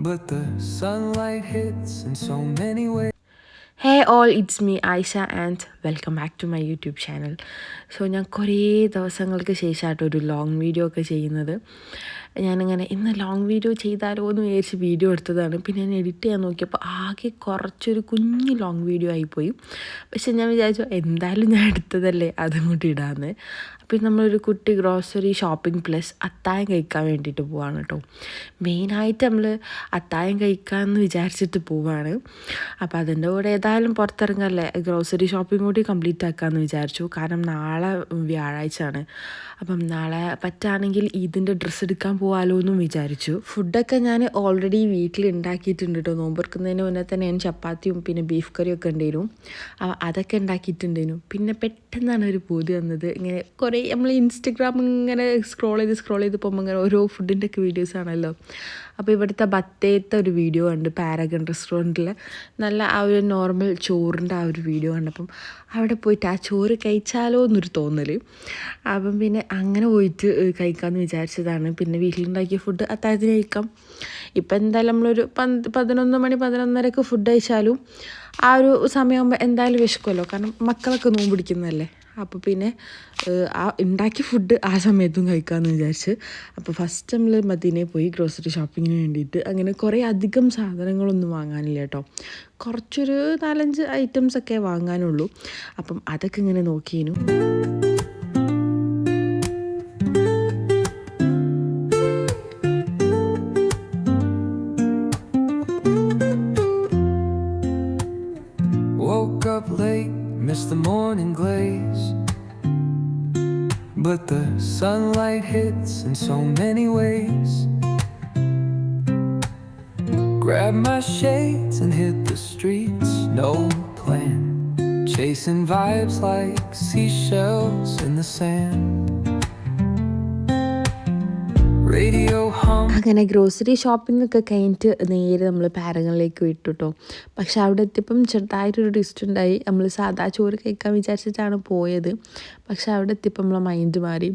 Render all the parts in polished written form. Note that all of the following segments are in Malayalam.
but the sunlight hits in so many ways. Hey all, it's me Aisha and welcome back to my YouTube channel. So ഞാൻ കുറേ ദിവസങ്ങൾക്ക് ശേഷമായിട്ട് ഒരു ലോങ് വീഡിയോ ഒക്കെ ചെയ്യുന്നത്. ഞാനിങ്ങനെ ഇന്ന് ലോങ് വീഡിയോ ചെയ്താലോ എന്ന് വിചാരിച്ച് വീഡിയോ എടുത്തതാണ്. പിന്നെ ഞാൻ എഡിറ്റ് ചെയ്യാൻ നോക്കിയപ്പോൾ ആകെ കുറച്ചൊരു കുഞ്ഞ് ലോങ് വീഡിയോ ആയിപ്പോയി. പക്ഷെ ഞാൻ വിചാരിച്ചു എന്തായാലും ഞാൻ എടുത്തതല്ലേ അതും കൂടി ഇടാമെന്ന്. അപ്പോൾ നമ്മളൊരു കുട്ടി ഗ്രോസറി ഷോപ്പിംഗ് പ്ലസ് അത്തായം കഴിക്കാൻ വേണ്ടിയിട്ട് പോവാണ് കേട്ടോ. മെയിനായിട്ട് നമ്മൾ അത്തായം കഴിക്കാമെന്ന് വിചാരിച്ചിട്ട് പോവാണ്. അപ്പോൾ അതിൻ്റെ കൂടെ ഏതായാലും പുറത്തിറങ്ങല്ലേ, ഗ്രോസറി ഷോപ്പിംഗ് കൂടി കംപ്ലീറ്റ് ആക്കാമെന്ന് വിചാരിച്ചു. കാരണം നാളെ വ്യാഴാഴ്ച ആണ്. അപ്പം നാളെ പറ്റുകയാണെങ്കിൽ ഇതിൻ്റെ ഡ്രസ്സ് എടുക്കാൻ പോകാമല്ലോ എന്നും വിചാരിച്ചു. ഫുഡൊക്കെ ഞാൻ ഓൾറെഡി വീട്ടിൽ ഉണ്ടാക്കിയിട്ടുണ്ട് കേട്ടോ. നോമ്പെടുക്കുന്നതിന് മുന്നേ തന്നെ ഞാൻ ചപ്പാത്തിയും പിന്നെ ബീഫ് കറിയൊക്കെ ഉണ്ടായിരുന്നു. അതൊക്കെ ഉണ്ടാക്കിയിട്ടുണ്ടായിരുന്നു. പിന്നെ പെട്ടെന്നാണ് ഒരു പൂതി വന്നത്. ഇങ്ങനെ കുറേ നമ്മൾ ഇൻസ്റ്റഗ്രാം ഇങ്ങനെ സ്ക്രോൾ ചെയ്ത് പോകുമ്പോൾ ഇങ്ങനെ ഓരോ ഫുഡിൻ്റെ ഒക്കെ വീഡിയോസ് ആണല്ലോ. അപ്പോൾ ഇവിടുത്തെ ബത്തേത്തെ ഒരു വീഡിയോ ഉണ്ട്, പാരഗൺ റെസ്റ്റോറൻറ്റിൽ നല്ല ആ ഒരു നോർമൽ ചോറിൻ്റെ ആ ഒരു വീഡിയോ കണ്ടപ്പം അവിടെ പോയിട്ട് ആ ചോറ് കഴിച്ചാലോ എന്നൊരു തോന്നൽ. അപ്പം പിന്നെ അങ്ങനെ പോയിട്ട് കഴിക്കാമെന്ന് വിചാരിച്ചതാണ്. പിന്നെ വീട്ടിലുണ്ടാക്കിയ ഫുഡ് അത്താഴത്തിന് കഴിക്കാം. ഇപ്പം എന്തായാലും നമ്മളൊരു 11 മണി 11:30 ഫുഡ് കഴിച്ചാലും ആ ഒരു സമയമാകുമ്പോൾ എന്തായാലും വിശക്കുമല്ലോ, കാരണം മക്കളൊക്കെ നോമ്പ് പിടിക്കുന്നതല്ലേ. അപ്പോൾ പിന്നെ ആ ഉണ്ടാക്കിയ ഫുഡ് ആ സമയത്തും കഴിക്കാമെന്ന് വിചാരിച്ച് അപ്പോൾ ഫസ്റ്റ് നമ്മൾ മദീനയിൽ പോയി ഗ്രോസറി ഷോപ്പിങ്ങിന് വേണ്ടിയിട്ട്. അങ്ങനെ കുറേ അധികം സാധനങ്ങളൊന്നും വാങ്ങാനില്ല കേട്ടോ. കുറച്ചൊരു 4-5 ഐറ്റംസൊക്കെ വാങ്ങാനുള്ളൂ. അപ്പം അതൊക്കെ ഇങ്ങനെ നോക്കിയേനു. Woke up late, missed the morning glaze, but the sunlight hits in so many ways. Grabbed my shades and hit the streets, no plan, chasing vibes like seashells in the sand. Radio hum. അങ്ങനെ ഗ്രോസറി ഷോപ്പിംഗ് ഒക്കെ കഴിഞ്ഞിട്ട് നേരെ നമ്മൾ പാരങ്ങളിലേക്ക് വിട്ടു കേട്ടോ. പക്ഷെ അവിടെ എത്തിയപ്പം ചെറുതായിട്ടൊരു ട്വിസ്റ്റ് ഉണ്ടായി. നമ്മൾ സാധാ ചോറ് കഴിക്കാൻ വിചാരിച്ചിട്ടാണ് പോയത്. പക്ഷെ അവിടെ എത്തിയപ്പം നമ്മളെ മൈൻഡ് മാറി.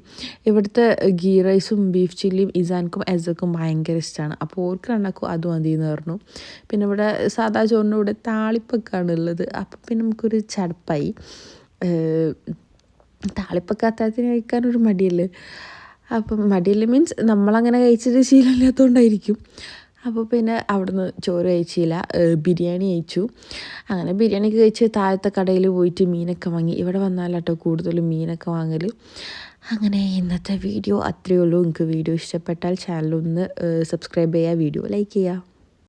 ഇവിടുത്തെ ഗീ റൈസും ബീഫ് ചില്ലിയും ഇസാൻക്കും എസക്കും ഭയങ്കര ഇഷ്ടമാണ്. അപ്പോൾ ഓർക്ക് രണ്ടാക്കും അത് മതി എന്ന് പറഞ്ഞു. പിന്നെ ഇവിടെ സാധാ ചോറിൻ്റെ കൂടെ താളിപ്പൊക്കെയാണ് ഉള്ളത്. അപ്പം പിന്നെ നമുക്കൊരു ചടപ്പായി. താളിപ്പൊക്കെ അത്താഴത്തിന് കഴിക്കാനൊരു മടിയല്ലേ. അപ്പം മടിയില്ല മീൻസ് നമ്മളങ്ങനെ കഴിച്ചിട്ട് ശീലമില്ലാത്തതുകൊണ്ടായിരിക്കും. അപ്പോൾ പിന്നെ അവിടുന്ന് ചോറ് കഴിച്ചില്ല, ബിരിയാണി കഴിച്ചു. അങ്ങനെ ബിരിയാണിക്ക് കഴിച്ച് താഴത്തെ കടയിൽ പോയിട്ട് മീനൊക്കെ വാങ്ങി. ഇവിടെ വന്നാലാട്ടോ കൂടുതലും മീനൊക്കെ വാങ്ങൽ. അങ്ങനെ ഇന്നത്തെ വീഡിയോ അത്രയേ ഉള്ളൂ. നിങ്ങൾക്ക് വീഡിയോ ഇഷ്ടപ്പെട്ടാൽ ചാനലൊന്ന് സബ്സ്ക്രൈബ് ചെയ്യുക, വീഡിയോ ലൈക്ക് ചെയ്യുക.